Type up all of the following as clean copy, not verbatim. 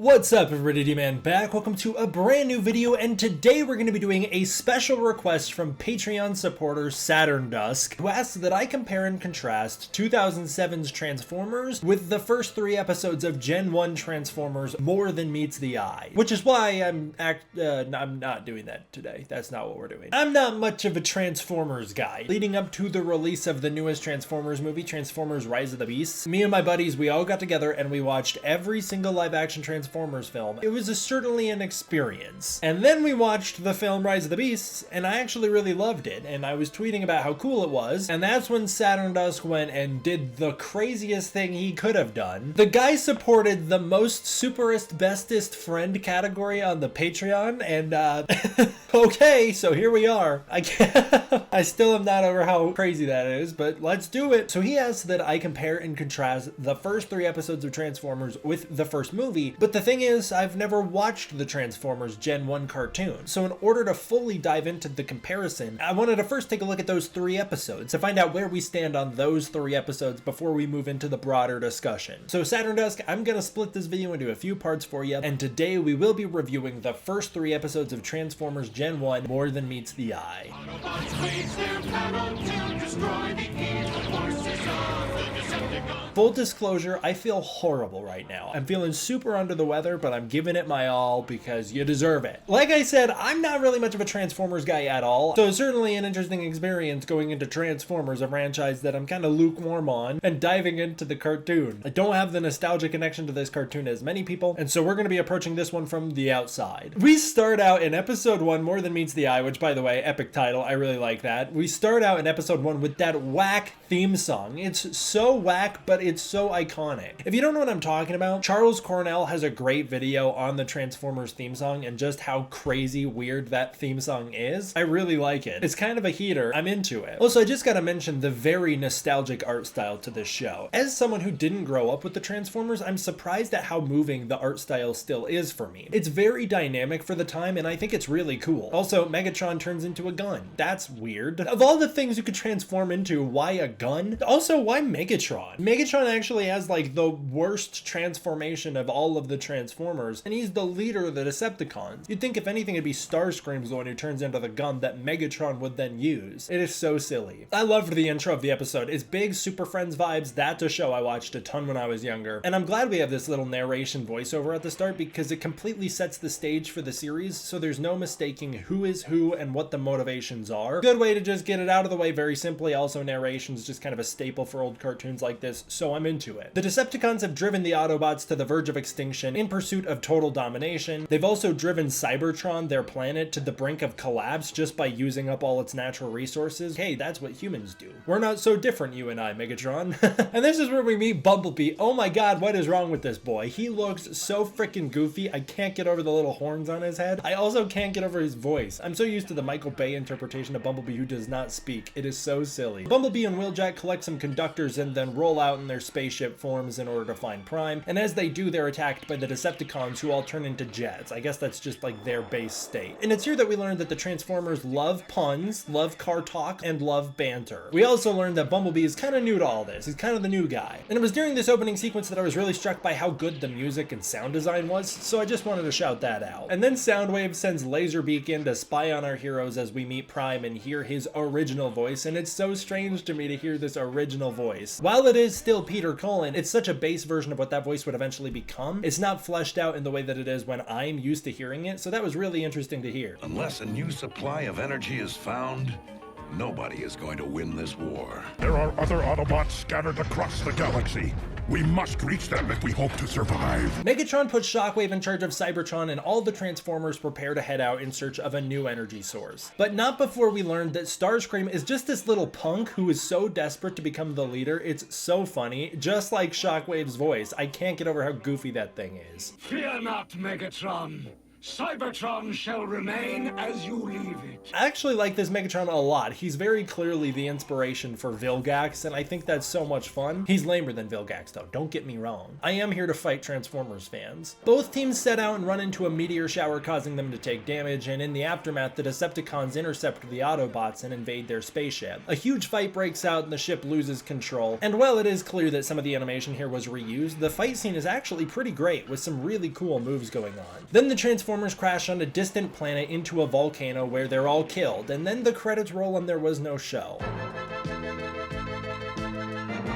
What's up everybody, D-Man back. Welcome to a brand new video, and today we're going to be doing a special request from Patreon supporter Saturn Dusk, who asked that I compare and contrast 2007's Transformers with the first 3 episodes of Gen 1 Transformers More Than Meets the Eye. Which is why I'm not doing that today. That's not what we're doing. I'm not much of a Transformers guy. Leading up to the release of the newest Transformers movie, Transformers Rise of the Beasts, me and my buddies, we all got together and we watched every single live-action Transformers film. It was certainly an experience. And then we watched the film Rise of the Beasts, and I actually really loved it, and I was tweeting about how cool it was, and that's when Saturn Dusk went and did the craziest thing he could have done. The guy supported the most superest, bestest friend category on the Patreon, and okay, so here we are. I still am not over how crazy that is, but let's do it. So he asked that I compare and contrast the first 3 episodes of Transformers with the first movie, but the thing is, I've never watched the Transformers Gen 1 cartoon, so in order to fully dive into the comparison, I wanted to first take a look at those 3 episodes to find out where we stand on those 3 episodes before we move into the broader discussion. So Saturn Dusk, I'm gonna split this video into a few parts for you, and today we will be reviewing the first 3 episodes of Transformers Gen 1 More Than Meets the Eye. Autobots raise their battle to destroy the evil forces of the Decepticons. Full disclosure, I feel horrible right now. I'm feeling super under the weather, but I'm giving it my all because you deserve it. Like I said, I'm not really much of a Transformers guy at all, so it's certainly an interesting experience going into Transformers, a franchise that I'm kind of lukewarm on, and diving into the cartoon. I don't have the nostalgia connection to this cartoon as many people, and so we're going to be approaching this one from the outside. We start out in episode 1, More Than Meets the Eye, which by the way, epic title, I really like that. We start out in episode 1 with that whack theme song. It's so whack, but it's so iconic. If you don't know what I'm talking about, Charles Cornell has a great video on the Transformers theme song and just how crazy weird that theme song is. I really like it. It's kind of a heater. I'm into it. Also, I just gotta mention the very nostalgic art style to this show. As someone who didn't grow up with the Transformers, I'm surprised at how moving the art style still is for me. It's very dynamic for the time, and I think it's really cool. Also, Megatron turns into a gun. That's weird. Of all the things you could transform into, why a gun? Also, why Megatron? Megatron actually has like the worst transformation of all of the Transformers, and he's the leader of the Decepticons. You'd think if anything it'd be Starscream's the one who turns into the gun that Megatron would then use. It is so silly. I loved the intro of the episode. It's big Super Friends vibes. That's a show I watched a ton when I was younger, and I'm glad we have this little narration voiceover at the start because it completely sets the stage for the series, so there's no mistaking who is who and what the motivations are. Good way to just get it out of the way very simply. Also, narration's just kind of a staple for old cartoons like this, so I'm into it. The Decepticons have driven the Autobots to the verge of extinction in pursuit of total domination. They've also driven Cybertron, their planet, to the brink of collapse just by using up all its natural resources. Hey, that's what humans do. We're not so different, you and I, Megatron. And this is where we meet Bumblebee. Oh my god, what is wrong with this boy? He looks so freaking goofy. I can't get over the little horns on his head. I also can't get over his voice. I'm so used to the Michael Bay interpretation of Bumblebee who does not speak. It is so silly. Bumblebee and Wheeljack collect some conductors and then roll out in their spaceship forms in order to find Prime. And as they do, they're attacked by the Decepticons, who all turn into jets. I guess that's just like their base state. And it's here that we learn that the Transformers love puns, love car talk, and love banter. We also learned that Bumblebee is kind of new to all this. He's kind of the new guy. And it was during this opening sequence that I was really struck by how good the music and sound design was, so I just wanted to shout that out. And then Soundwave sends Laserbeak in to spy on our heroes as we meet Prime and hear his original voice, and it's so strange to me to hear this original voice. While it is still Peter Cullen, it's such a base version of what that voice would eventually become. It's not fleshed out in the way that it is when I'm used to hearing it, so that was really interesting to hear. Unless a new supply of energy is found, nobody is going to win this war. There are other Autobots scattered across the galaxy. We must reach them if we hope to survive. Megatron puts Shockwave in charge of Cybertron, and all the Transformers prepare to head out in search of a new energy source. But not before we learn that Starscream is just this little punk who is so desperate to become the leader. It's so funny. Just like Shockwave's voice. I can't get over how goofy that thing is. Fear not, Megatron. Cybertron shall remain as you leave it. I actually like this Megatron a lot. He's very clearly the inspiration for Vilgax, and I think that's so much fun. He's lamer than Vilgax though, don't get me wrong. I am here to fight Transformers fans. Both teams set out and run into a meteor shower, causing them to take damage, and in the aftermath, the Decepticons intercept the Autobots and invade their spaceship. A huge fight breaks out and the ship loses control, and while it is clear that some of the animation here was reused, the fight scene is actually pretty great, with some really cool moves going on. Then the Transformers crash on a distant planet into a volcano where they're all killed, and then the credits roll and there was no show.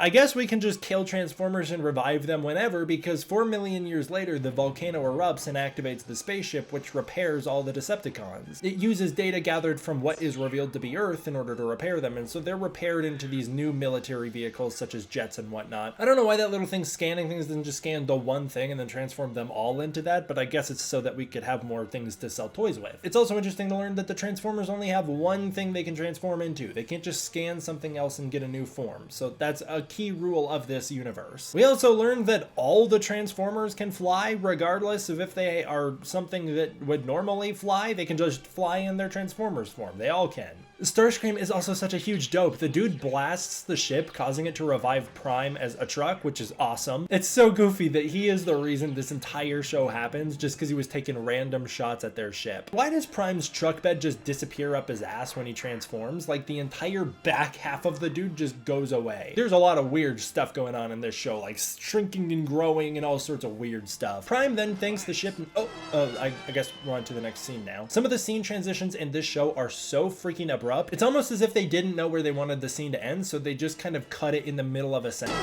I guess we can just kill Transformers and revive them whenever, because 4 million years later, the volcano erupts and activates the spaceship, which repairs all the Decepticons. It uses data gathered from what is revealed to be Earth in order to repair them, and so they're repaired into these new military vehicles such as jets and whatnot. I don't know why that little thing scanning things doesn't just scan the one thing and then transform them all into that, but I guess it's so that we could have more things to sell toys with. It's also interesting to learn that the Transformers only have one thing they can transform into. They can't just scan something else and get a new form, so that's a key rule of this universe. We also learned that all the Transformers can fly, regardless of if they are something that would normally fly. They can just fly in their Transformers form. They all can. Starscream is also such a huge dope. The dude blasts the ship, causing it to revive Prime as a truck, which is awesome. It's so goofy that he is the reason this entire show happens, just because he was taking random shots at their ship. Why does Prime's truck bed just disappear up his ass when he transforms? Like, the entire back half of the dude just goes away. There's a lot of weird stuff going on in this show, like shrinking and growing and all sorts of weird stuff. Prime then thanks the ship and I guess we're on to the next scene now. Some of the scene transitions in this show are so freaking abrupt. It's almost as if they didn't know where they wanted the scene to end, so they just kind of cut it in the middle of a sentence.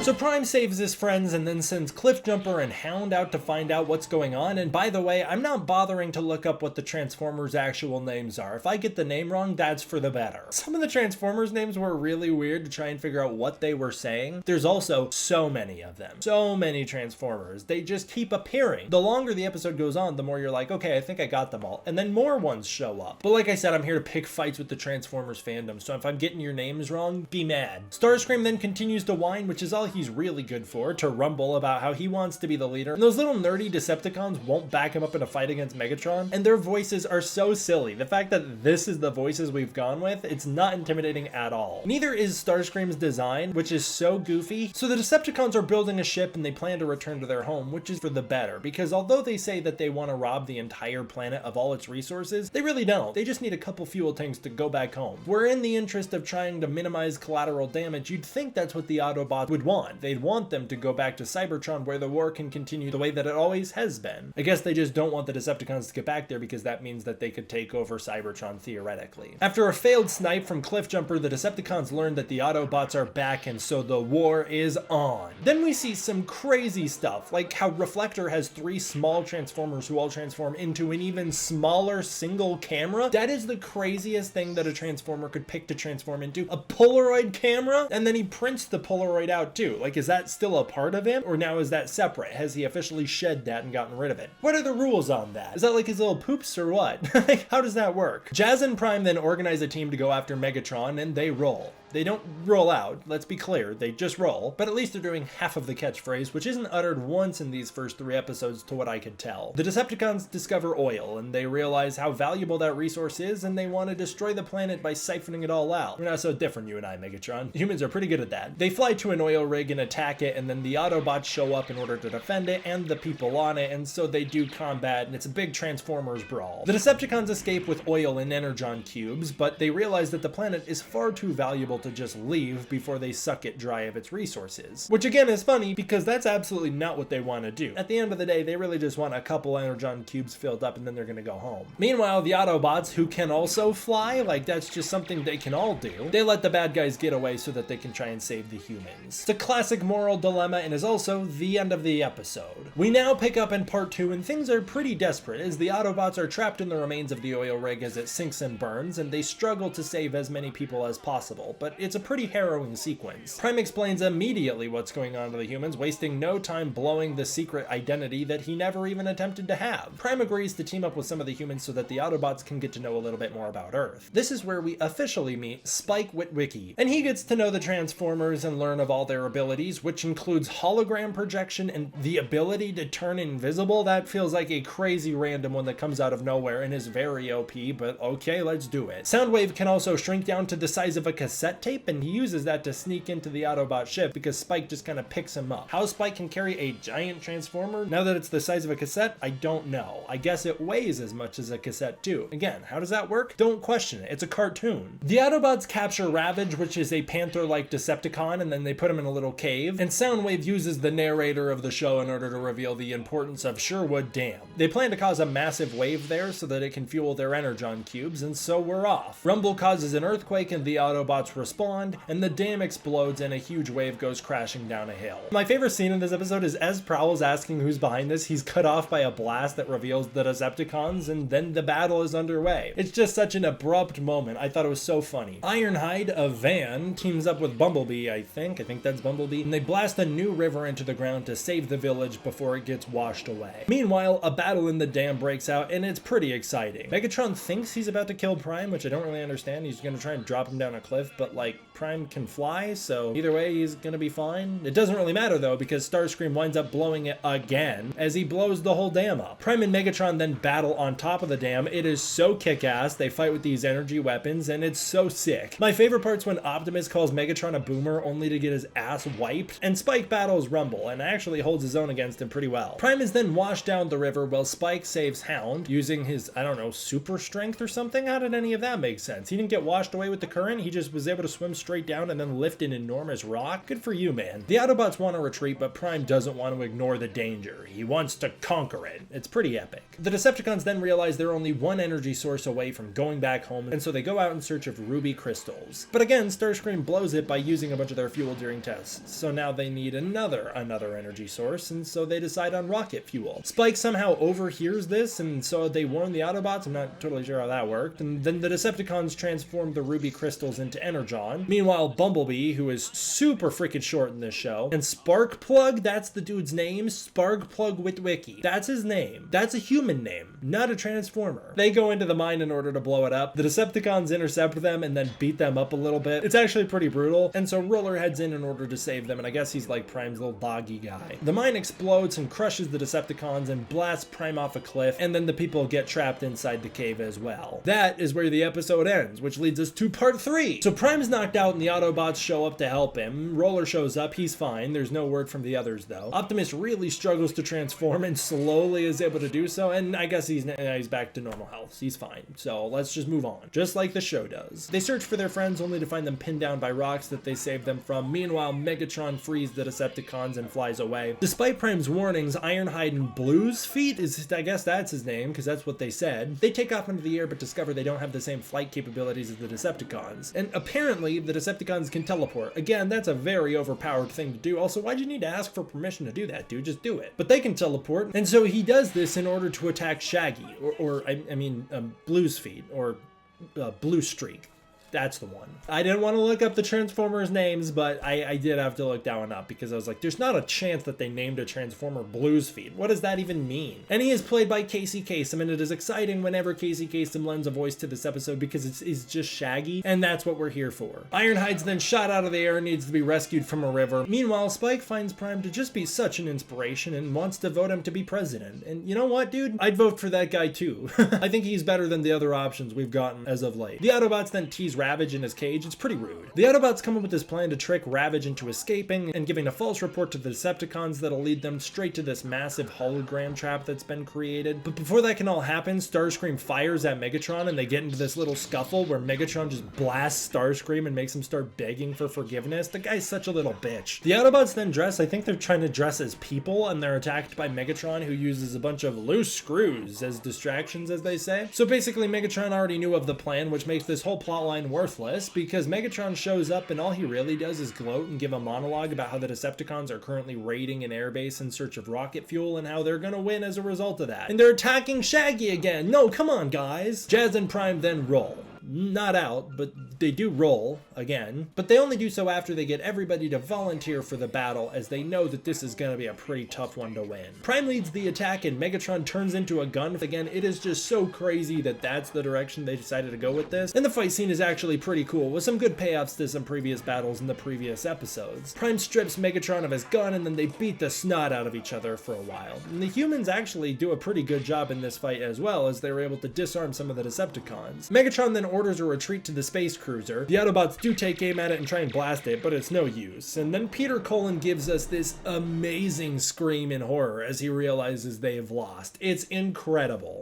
So Prime saves his friends and then sends Cliffjumper and Hound out to find out what's going on. And by the way, I'm not bothering to look up what the Transformers' actual names are. If I get the name wrong, that's for the better. Some of the Transformers names were really weird to try and figure out what they were saying. There's also so many of them. So many Transformers. They just keep appearing. The longer the episode goes on, the more you're like, okay, I think I got them all. And then more ones show up. But like I said, I'm here to pick fights with the Transformers fandom. So if I'm getting your names wrong, be mad. Starscream then continues to whine, which is all he's really good for, to rumble about how he wants to be the leader. And those little nerdy Decepticons won't back him up in a fight against Megatron. And their voices are so silly. The fact that this is the voices we've gone with, it's not intimidating at all. Neither is Starscream's design, which is so goofy. So the Decepticons are building a ship and they plan to return to their home, which is for the better, because although they say that they want to rob the entire planet of all its resources, they really don't. They just need a couple fuel tanks to go back home. Where in the interest of trying to minimize collateral damage, you'd think that's what the Autobots would want. They'd want them to go back to Cybertron where the war can continue the way that it always has been. I guess they just don't want the Decepticons to get back there because that means that they could take over Cybertron theoretically. After a failed snipe from Cliffjumper, the Decepticons learn that the Autobots are back and so the war is on. Then we see some crazy stuff, like how Reflector has 3 small Transformers who all transform into an even smaller single camera. That is the craziest thing that a Transformer could pick to transform into. A Polaroid camera? And then he prints the Polaroid out too. Like, is that still a part of him, or now is that separate? Has he officially shed that and gotten rid of it? What are the rules on that? Is that like his little poops or what? Like, how does that work? Jazz and Prime then organize a team to go after Megatron, and they roll. They don't roll out, let's be clear, they just roll, but at least they're doing half of the catchphrase, which isn't uttered once in these first 3 episodes to what I could tell. The Decepticons discover oil, and they realize how valuable that resource is, and they want to destroy the planet by siphoning it all out. We're not so different, you and I, Megatron. Humans are pretty good at that. They fly to an oil rig and attack it, and then the Autobots show up in order to defend it, and the people on it, and so they do combat, and it's a big Transformers brawl. The Decepticons escape with oil and energon cubes, but they realize that the planet is far too valuable to just leave before they suck it dry of its resources. Which again is funny because that's absolutely not what they want to do. At the end of the day, they really just want a couple energon cubes filled up and then they're gonna go home. Meanwhile, the Autobots, who can also fly, like that's just something they can all do, they let the bad guys get away so that they can try and save the humans. It's a classic moral dilemma and is also the end of the episode. We now pick up in part 2 and things are pretty desperate as the Autobots are trapped in the remains of the oil rig as it sinks and burns, and they struggle to save as many people as possible. But but it's a pretty harrowing sequence. Prime explains immediately what's going on to the humans, wasting no time blowing the secret identity that he never even attempted to have. Prime agrees to team up with some of the humans so that the Autobots can get to know a little bit more about Earth. This is where we officially meet Spike Witwicky, and he gets to know the Transformers and learn of all their abilities, which includes hologram projection and the ability to turn invisible. That feels like a crazy random one that comes out of nowhere and is very OP, but okay, let's do it. Soundwave can also shrink down to the size of a cassette tape, and he uses that to sneak into the Autobot ship because Spike just kind of picks him up. How Spike can carry a giant Transformer now that it's the size of a cassette, I don't know. I guess it weighs as much as a cassette too. Again, how does that work? Don't question it. It's a cartoon. The Autobots capture Ravage, which is a panther-like Decepticon, and then they put him in a little cave, and Soundwave uses the narrator of the show in order to reveal the importance of Sherwood Dam. They plan to cause a massive wave there so that it can fuel their energon cubes, and so we're off. Rumble causes an earthquake and the Autobots respond, and the dam explodes and a huge wave goes crashing down a hill. My favorite scene in this episode is as Prowl's asking who's behind this, he's cut off by a blast that reveals the Decepticons, and then the battle is underway. It's just such an abrupt moment. I thought it was so funny. Ironhide, a van, teams up with Bumblebee, I think that's Bumblebee, and they blast a new river into the ground to save the village before it gets washed away. Meanwhile, a battle in the dam breaks out, and it's pretty exciting. Megatron thinks he's about to kill Prime, which I don't really understand. He's gonna try and drop him down a cliff, but like, Prime can fly, so either way, he's gonna be fine. It doesn't really matter though, because Starscream winds up blowing it again as he blows the whole dam up. Prime and Megatron then battle on top of the dam. It is so kick-ass. They fight with these energy weapons, and it's so sick. My favorite part's when Optimus calls Megatron a boomer only to get his ass wiped, and Spike battles Rumble and actually holds his own against him pretty well. Prime is then washed down the river while Spike saves Hound using his, I don't know, super strength or something? How did any of that make sense? He didn't get washed away with the current, he just was able to swim straight down and then lift an enormous rock? Good for you, man. The Autobots want to retreat, but Prime doesn't want to ignore the danger. He wants to conquer it. It's pretty epic. The Decepticons then realize they're only one energy source away from going back home, and so they go out in search of ruby crystals. But again, Starscream blows it by using a bunch of their fuel during tests, so now they need another energy source, and so they decide on rocket fuel. Spike somehow overhears this, and so they warn the Autobots. I'm not totally sure how that worked, and then the Decepticons transform the ruby crystals into energon. Meanwhile, Bumblebee, who is super freaking short in this show, and Sparkplug, that's the dude's name, Sparkplug Witwicky. That's his name. That's a human name, not a Transformer. They go into the mine in order to blow it up. The Decepticons intercept them and then beat them up a little bit. It's actually pretty brutal, and so Roller heads in order to save them, and I guess he's like Prime's little doggy guy. The mine explodes and crushes the Decepticons and blasts Prime off a cliff, and then the people get trapped inside the cave as well. That is where the episode ends, which leads us to part 3. So Prime's knocked out and the Autobots show up to help him. Roller shows up, he's fine. There's no word from the others though. Optimus really struggles to transform and slowly is able to do so, and I guess he's back to normal health. He's fine. So let's just move on, just like the show does. They search for their friends only to find them pinned down by rocks that they saved them from. Meanwhile, Megatron frees the Decepticons and flies away. Despite Prime's warnings, Ironhide and Blue's Feet I guess that's his name, because that's what they said. They take off into the air but discover they don't have the same flight capabilities as the Decepticons. And apparently, the Decepticons can teleport. Again, that's a very overpowered thing to do. Also, why'd you need to ask for permission to do that, dude? Just do it. But they can teleport, and so he does this in order to attack Shaggy, I mean, Blue's Feet, or Blue Streak. That's the one. I didn't want to look up the Transformers names, but I did have to look that one up because I was like, there's not a chance that they named a Transformer Blues Feet. What does that even mean? And he is played by Casey Kasem, and it is exciting whenever Casey Kasem lends a voice to this episode because it's just Shaggy, and that's what we're here for. Ironhide's then shot out of the air and needs to be rescued from a river. Meanwhile, Spike finds Prime to just be such an inspiration and wants to vote him to be president. And you know what, dude? I'd vote for that guy too. I think he's better than the other options we've gotten as of late. The Autobots then tease Ravage in his cage. It's pretty rude. The Autobots come up with this plan to trick Ravage into escaping and giving a false report to the Decepticons that'll lead them straight to this massive hologram trap that's been created. But before that can all happen, Starscream fires at Megatron and they get into this little scuffle where Megatron just blasts Starscream and makes him start begging for forgiveness. The guy's such a little bitch. The Autobots then dress, I think they're trying to dress as people, and they're attacked by Megatron, who uses a bunch of loose screws as distractions, as they say. So basically Megatron already knew of the plan, which makes this whole plotline worthless, because Megatron shows up and all he really does is gloat and give a monologue about how the Decepticons are currently raiding an airbase in search of rocket fuel and how they're gonna win as a result of that. And they're attacking Shaggy again. No, come on, guys. Jazz and Prime then roll. Not out, but They do roll again, but they only do so after they get everybody to volunteer for the battle, as they know that this is going to be a pretty tough one to win. Prime leads the attack and Megatron turns into a gun. Again, it is just so crazy that that's the direction they decided to go with this. And the fight scene is actually pretty cool, with some good payoffs to some previous battles in the previous episodes. Prime strips Megatron of his gun, and then they beat the snot out of each other for a while. And the humans actually do a pretty good job in this fight as well, as they were able to disarm some of the Decepticons. Megatron then orders a retreat to the space cruiser. The Autobots do take aim at it and try and blast it, but it's no use. And then Peter Cullen gives us this amazing scream in horror as he realizes they have lost. It's incredible.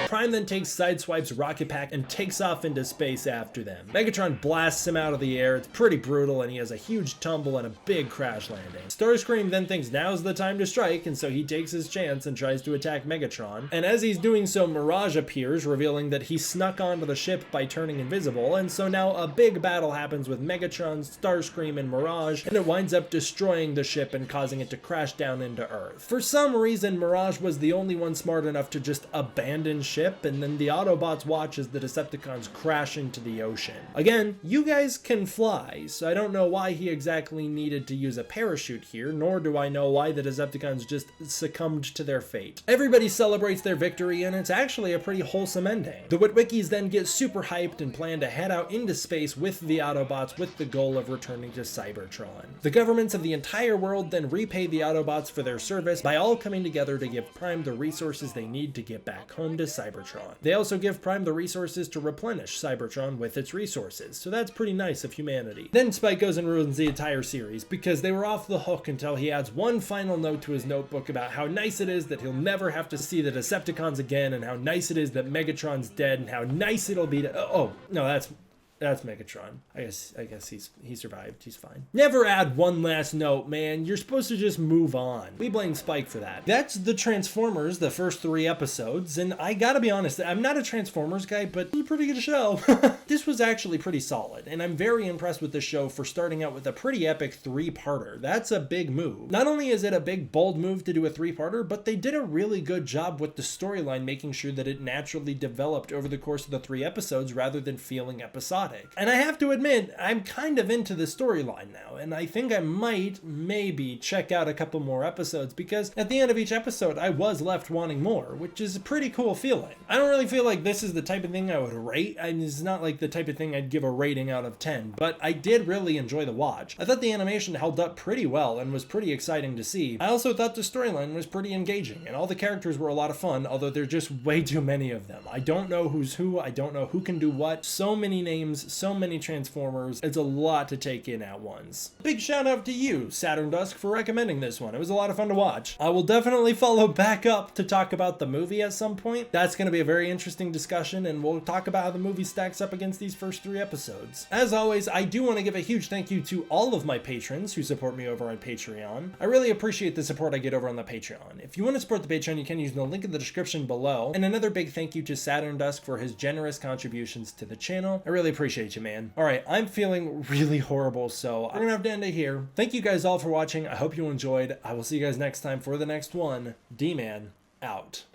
Prime then takes Sideswipe's rocket pack and takes off into space after them. Megatron blasts him out of the air. It's pretty brutal, and he has a huge tumble and a big crash landing. Starscream then thinks now's the time to strike, and so he takes his chance and tries to attack Megatron. And as he's doing so, Mirage appears, revealing that he snuck onto the ship by turning invisible, and so now a big battle happens with Megatron, Starscream, and Mirage, and it winds up destroying the ship and causing it to crash down into Earth. For some reason, Mirage was the only one smart enough to just abandon ship, and then the Autobots watch as the Decepticons crash into the ocean. Again, you guys can fly, so I don't know why he exactly needed to use a parachute here, nor do I know why the Decepticons just succumbed to their fate. Everybody celebrates their victory, and it's actually a pretty wholesome ending. The Witwickies then get super hyped and plan to head out into space with the Autobots with the goal of returning to Cybertron. The governments of the entire world then repay the Autobots for their service by all coming together to give Prime the resources they need to get back home to Cybertron. They also give Prime the resources to replenish Cybertron with its resources, so that's pretty nice of humanity. Then Spike goes and ruins the entire series, because they were off the hook until he adds one final note to his notebook about how nice it is that he'll never have to see the Decepticons again, and how nice it is that Megatron's dead, and how nice it'll be to— oh, no, that's Megatron. I guess he survived. He's fine. Never add one last note, man. You're supposed to just move on. We blame Spike for that. That's the Transformers, the first 3 episodes, and I gotta be honest, I'm not a Transformers guy, but it was a pretty good show. This was actually pretty solid, and I'm very impressed with the show for starting out with a pretty epic 3-parter. That's a big move. Not only is it a big, bold move to do a 3-parter, but they did a really good job with the storyline, making sure that it naturally developed over the course of the 3 episodes rather than feeling episodic. And I have to admit, I'm kind of into the storyline now, and I think I might maybe check out a couple more episodes, because at the end of each episode I was left wanting more, which is a pretty cool feeling. I don't really feel like this is the type of thing I would rate. It's not like the type of thing I'd give a rating out of 10, but I did really enjoy the watch. I thought the animation held up pretty well and was pretty exciting to see. I also thought the storyline was pretty engaging, and all the characters were a lot of fun, although there's just way too many of them. I don't know who's who, I don't know who can do what. So many names, so many Transformers, it's a lot to take in at once. Big shout out to you, Saturn Dusk, for recommending this one. It was a lot of fun to watch. I will definitely follow back up to talk about the movie at some point. That's going to be a very interesting discussion, and we'll talk about how the movie stacks up against these first 3 episodes. As always, I do want to give a huge thank you to all of my patrons who support me over on Patreon. I really appreciate the support I get over on the Patreon. If you want to support the Patreon, you can use the link in the description below. And another big thank you to Saturn Dusk for his generous contributions to the channel. I really appreciate you, man. Alright, I'm feeling really horrible, so I'm gonna have to end it here. Thank you guys all for watching. I hope you enjoyed. I will see you guys next time for the next one. D-Man, out.